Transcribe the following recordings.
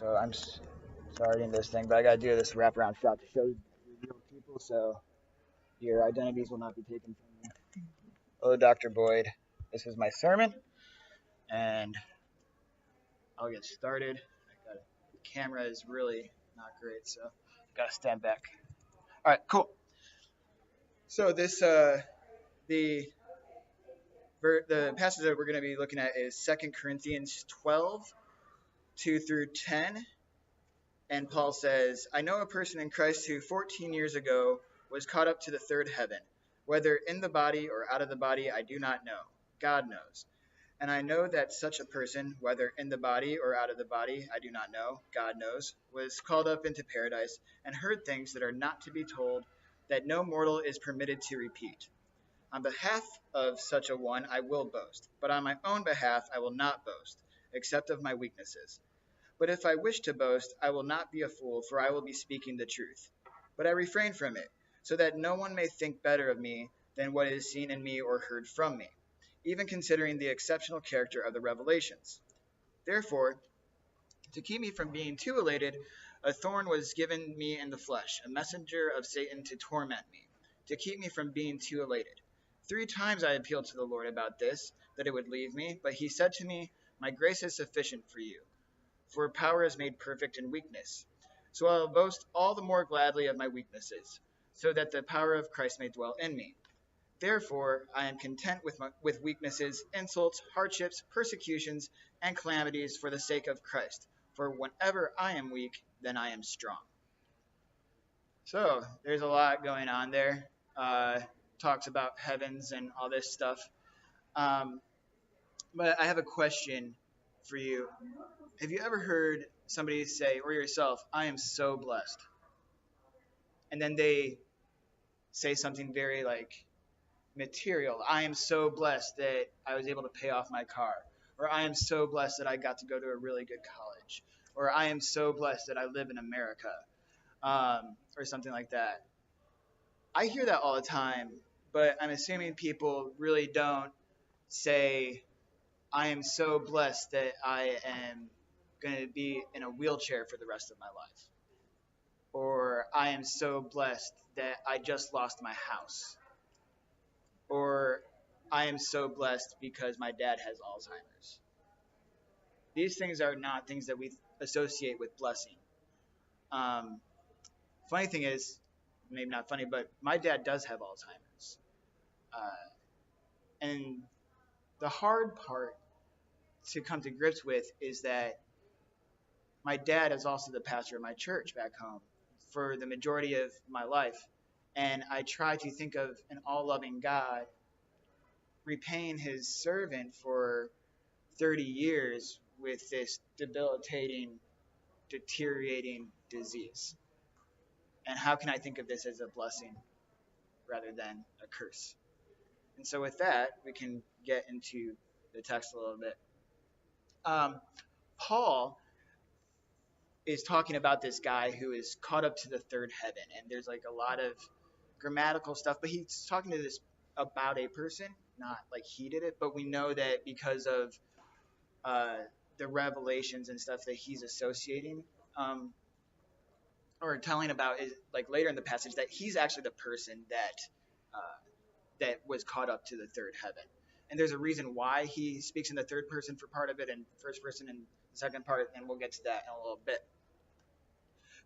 So I'm starting this thing, but I gotta do this wraparound shot to show you real people, so your identities will not be taken from you. Hello, Dr. Boyd. This is my sermon, and I'll get started. The camera is really not great, so gotta stand back. All right, cool. So the the passage that we're going to be looking at is 2 Corinthians 12, 2 through 10. And Paul says, I know a person in Christ who 14 years ago was caught up to the third heaven. Whether in the body or out of the body, I do not know. God knows. And I know that such a person, whether in the body or out of the body, I do not know, God knows, was called up into paradise and heard things that are not to be told, that no mortal is permitted to repeat. On behalf of such a one I will boast, but on my own behalf I will not boast, except of my weaknesses. But if I wish to boast, I will not be a fool, for I will be speaking the truth. But I refrain from it, so that no one may think better of me than what is seen in me or heard from me, even considering the exceptional character of the revelations. Therefore, to keep me from being too elated, a thorn was given me in the flesh, a messenger of Satan to torment me, to keep me from being too elated. 3 times I appealed to the Lord about this, that it would leave me, but he said to me, My grace is sufficient for you, for power is made perfect in weakness. So I will boast all the more gladly of my weaknesses, so that the power of Christ may dwell in me. Therefore, I am content with weaknesses, insults, hardships, persecutions, and calamities for the sake of Christ. For whenever I am weak, then I am strong. So, there's a lot going on there. Talks about heavens and all this stuff. Um, but I have a question for you. Have you ever heard somebody say, or yourself, I am so blessed? And then they say something very material. I am so blessed that I was able to pay off my car. Or I am so blessed that I got to go to a really good college. Or I am so blessed that I live in America. Or something like that. I hear that all the time, but I'm assuming people really don't say, I am so blessed that I am going to be in a wheelchair for the rest of my life. Or I am so blessed that I just lost my house. Or I am so blessed because my dad has Alzheimer's. These things are not things that we associate with blessing. Um, Funny thing is, maybe not funny, but my dad does have Alzheimer's. And the hard part to come to grips with is that my dad is also the pastor of my church back home for the majority of my life. And I try to think of an all-loving God repaying his servant for 30 years with this debilitating, deteriorating disease. And how can I think of this as a blessing rather than a curse? And so with that, we can get into the text a little bit. Paul is talking about this guy who is caught up to the third heaven, and there's like a lot of grammatical stuff, but he's talking to this about a person, not like he did it, but we know that because of uh, the revelations and stuff that he's associating or telling about is like later in the passage that he's actually the person that was caught up to the third heaven. And there's a reason why he speaks in the third person for part of it and first person in the second part, and we'll get to that in a little bit.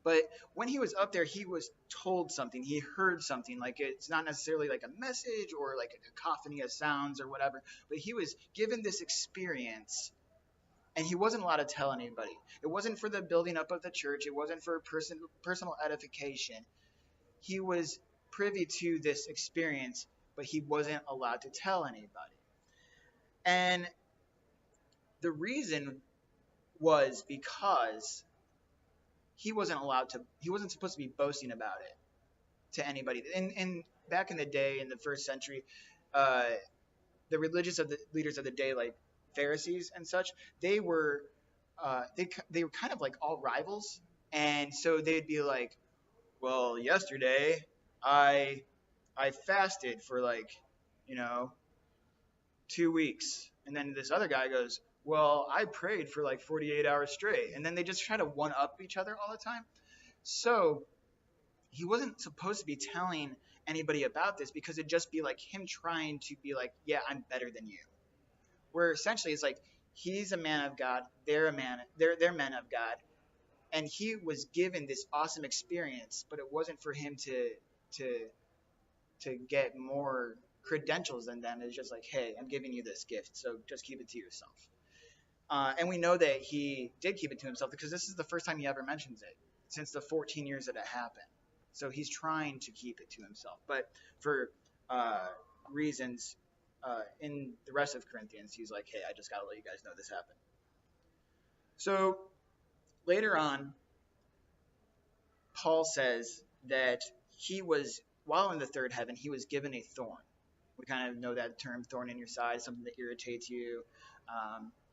But when he was up there, he was told something. He heard something. Like it's not necessarily like a message or like a cacophony of sounds or whatever, but he was given this experience and he wasn't allowed to tell anybody. It wasn't for the building up of the church. It wasn't for personal edification. He was privy to this experience, but he wasn't allowed to tell anybody. And the reason was because he wasn't supposed to be boasting about it to anybody. And back in the day, in the first century, the leaders of the day, like Pharisees and such, they were kind of like all rivals, and so they'd be like, well, yesterday I fasted for 2 weeks, and then this other guy goes, Well, I prayed for like 48 hours straight. And then they just try to one up each other all the time. So he wasn't supposed to be telling anybody about this because it'd just be like him trying to be like, yeah, I'm better than you. Where essentially it's like he's a man of God, they're men of God, and he was given this awesome experience, but it wasn't for him to to get more credentials than them. It's just like, hey, I'm giving you this gift, so just keep it to yourself. And we know that he did keep it to himself because this is the first time he ever mentions it since the 14 years that it happened. So he's trying to keep it to himself. But for reasons in the rest of Corinthians, he's like, hey, I just got to let you guys know this happened. So later on, Paul says that he was, while in the third heaven, he was given a thorn. We kind of know that term, thorn in your side, something that irritates you.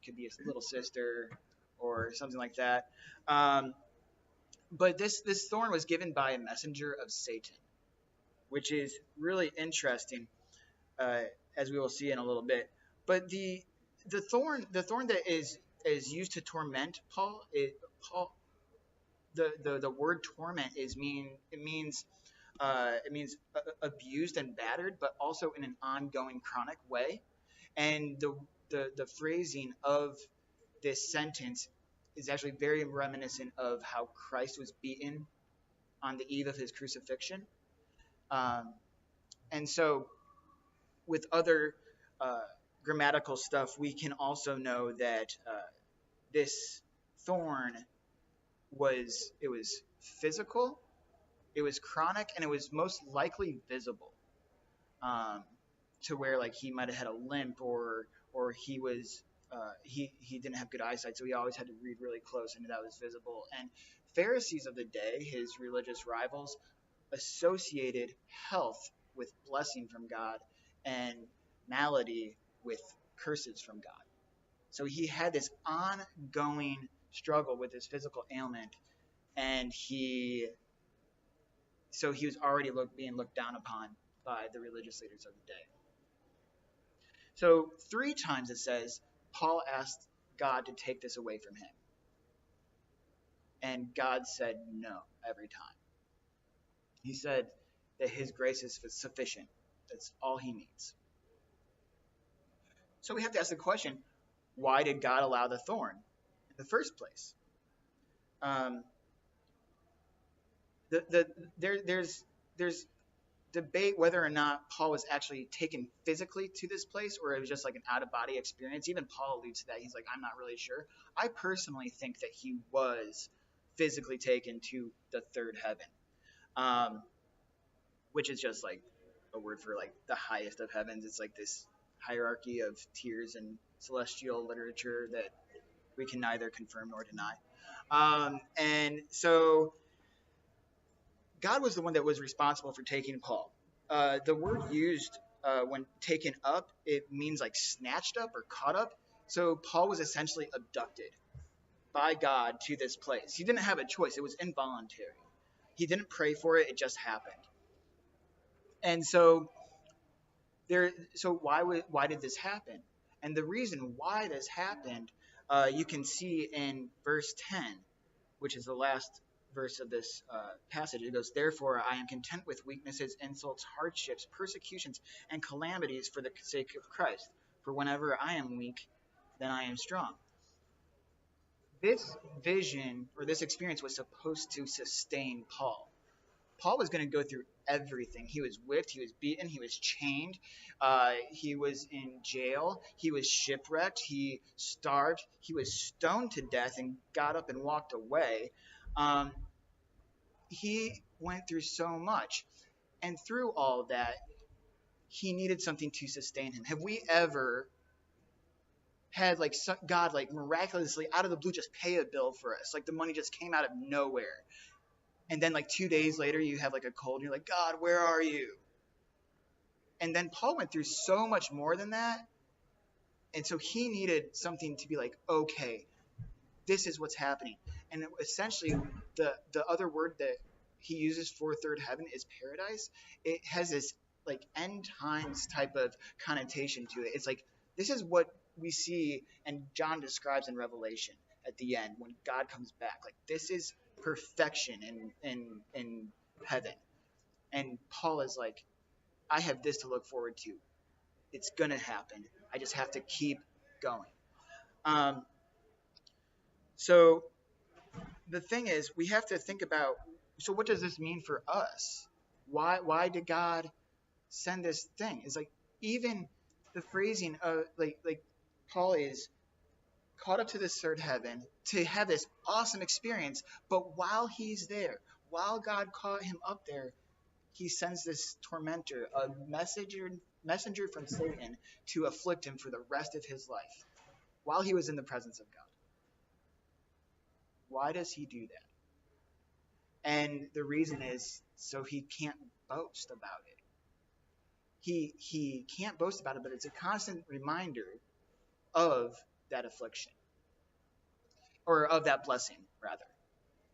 Could be a little sister or something like that. But this thorn was given by a messenger of Satan, which is really interesting, as we will see in a little bit. But the thorn that is used to torment Paul, the word torment means abused and battered, but also in an ongoing chronic way. And the phrasing of this sentence is actually very reminiscent of how Christ was beaten on the eve of his crucifixion. Um, and so, with other uh, grammatical stuff, we can also know that this thorn was physical, it was chronic, and it was most likely visible. Um, to where like he might have had a limp or he was he didn't have good eyesight, so he always had to read really close, and that was visible. And Pharisees of the day, his religious rivals, associated health with blessing from God and malady with curses from God. So he had this ongoing struggle with his physical ailment, and he was already being looked down upon by the religious leaders of the day. So 3 times it says Paul asked God to take this away from him. And God said no every time. He said that his grace is sufficient. That's all he needs. So we have to ask the question, why did God allow the thorn in the first place? Um, there's debate whether or not Paul was actually taken physically to this place or it was just like an out of body experience. Even Paul alludes to that. He's like, I'm not really sure. I personally think that he was physically taken to the third heaven, um, which is just like a word for like the highest of heavens. It's like this hierarchy of tiers in celestial literature that we can neither confirm nor deny. And so God was the one that was responsible for taking Paul. The word used when taken up, it means like snatched up or caught up. So Paul was essentially abducted by God to this place. He didn't have a choice. It was involuntary. He didn't pray for it. It just happened. And so why did this happen? And the reason why this happened, you can see in verse 10, which is the last verse of this passage. It goes, therefore, I am content with weaknesses, insults, hardships, persecutions, and calamities for the sake of Christ. For whenever I am weak, then I am strong. This vision or this experience was supposed to sustain Paul. Paul was going to go through everything. He was whipped, he was beaten, he was chained, he was in jail, he was shipwrecked, he starved, he was stoned to death and got up and walked away. Um, he went through so much. And through all of that, he needed something to sustain him. Have we ever had like God like miraculously out of the blue just pay a bill for us? Like the money just came out of nowhere. And then like 2 days later you have like a cold and you're like, God, where are you? And then Paul went through so much more than that. And so he needed something to be like, okay, this is what's happening. And essentially the other word that he uses for third heaven is paradise. It has this like end times type of connotation to it. It's like, this is what we see and John describes in Revelation at the end when God comes back. Like this is perfection in heaven. And Paul is like, I have this to look forward to. It's gonna happen. I just have to keep going. Um, so the thing is, we have to think about. So what does this mean for us? Why did God send this thing? It's like even the phrasing of like Paul is caught up to this third heaven to have this awesome experience, but while he's there, while God caught him up there, he sends this tormentor, a messenger from Satan, to afflict him for the rest of his life while he was in the presence of God. Why does he do that? And the reason is so he can't boast about it. He can't boast about it, but it's a constant reminder of that affliction, or of that blessing, rather.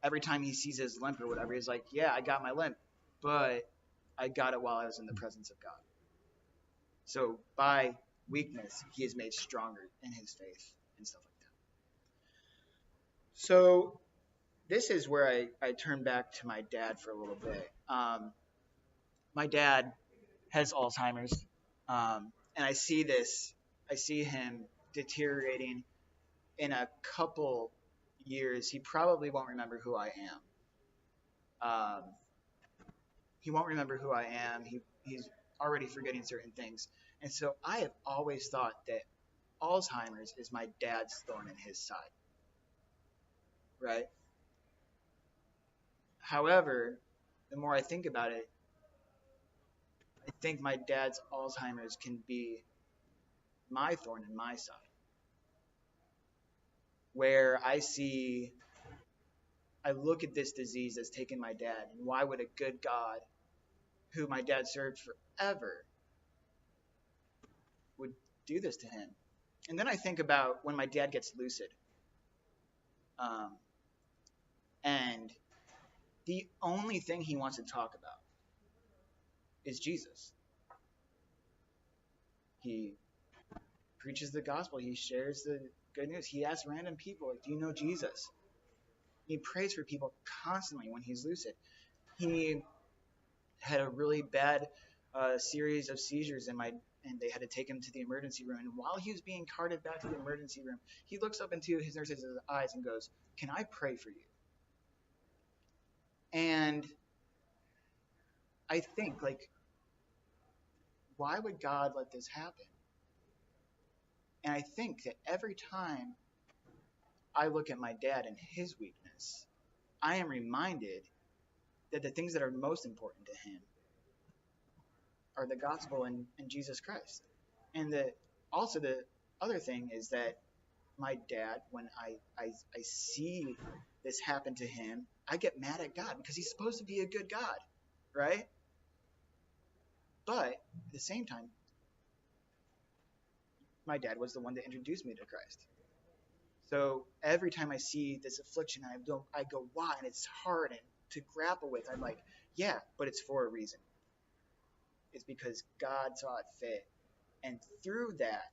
Every time he sees his limp or whatever, he's like, yeah, I got my limp, but I got it while I was in the presence of God. So by weakness, he is made stronger in his faith and stuff like that. So this is where I turn back to my dad for a little bit. My dad has Alzheimer's, and I see him deteriorating. In a couple years, he probably won't remember who I am. He won't remember who I am. He's already forgetting certain things. And so I have always thought that Alzheimer's is my dad's thorn in his side. Right? However, the more I think about it, I think my dad's Alzheimer's can be my thorn in my side. Where I look at this disease that's taken my dad, and why would a good God, who my dad served forever, would do this to him? And then I think about when my dad gets lucid. And the only thing he wants to talk about is Jesus. He preaches the gospel. He shares the good news. He asks random people, like, do you know Jesus? He prays for people constantly when he's lucid. He had a really bad series of seizures, and they had to take him to the emergency room. And while he was being carted back to the emergency room, he looks up into his nurse's eyes and goes, "Can I pray for you?" And I think, like, why would God let this happen? And I think that every time I look at my dad and his weakness, I am reminded that the things that are most important to him are the gospel and Jesus Christ. And also the other thing is that my dad, when I see this happen to him, I get mad at God because he's supposed to be a good God, right? But at the same time, my dad was the one that introduced me to Christ. So every time I see this affliction, I go, why? And it's hard and to grapple with. I'm like, yeah, but it's for a reason. It's because God saw it fit. And through that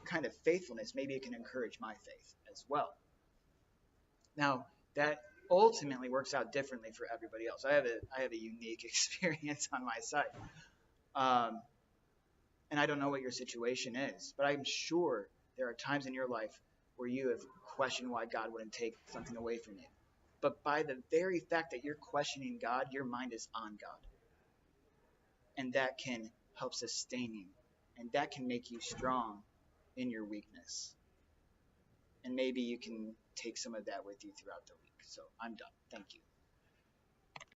kind of faithfulness, maybe it can encourage my faith as well. Now, that ultimately works out differently for everybody else. I have a unique experience on my side. And I don't know what your situation is, but I'm sure there are times in your life where you have questioned why God wouldn't take something away from you. But by the very fact that you're questioning God, your mind is on God. And that can help sustain you. And that can make you strong in your weakness. And maybe you can take some of that with you throughout the week. So I'm done. Thank you.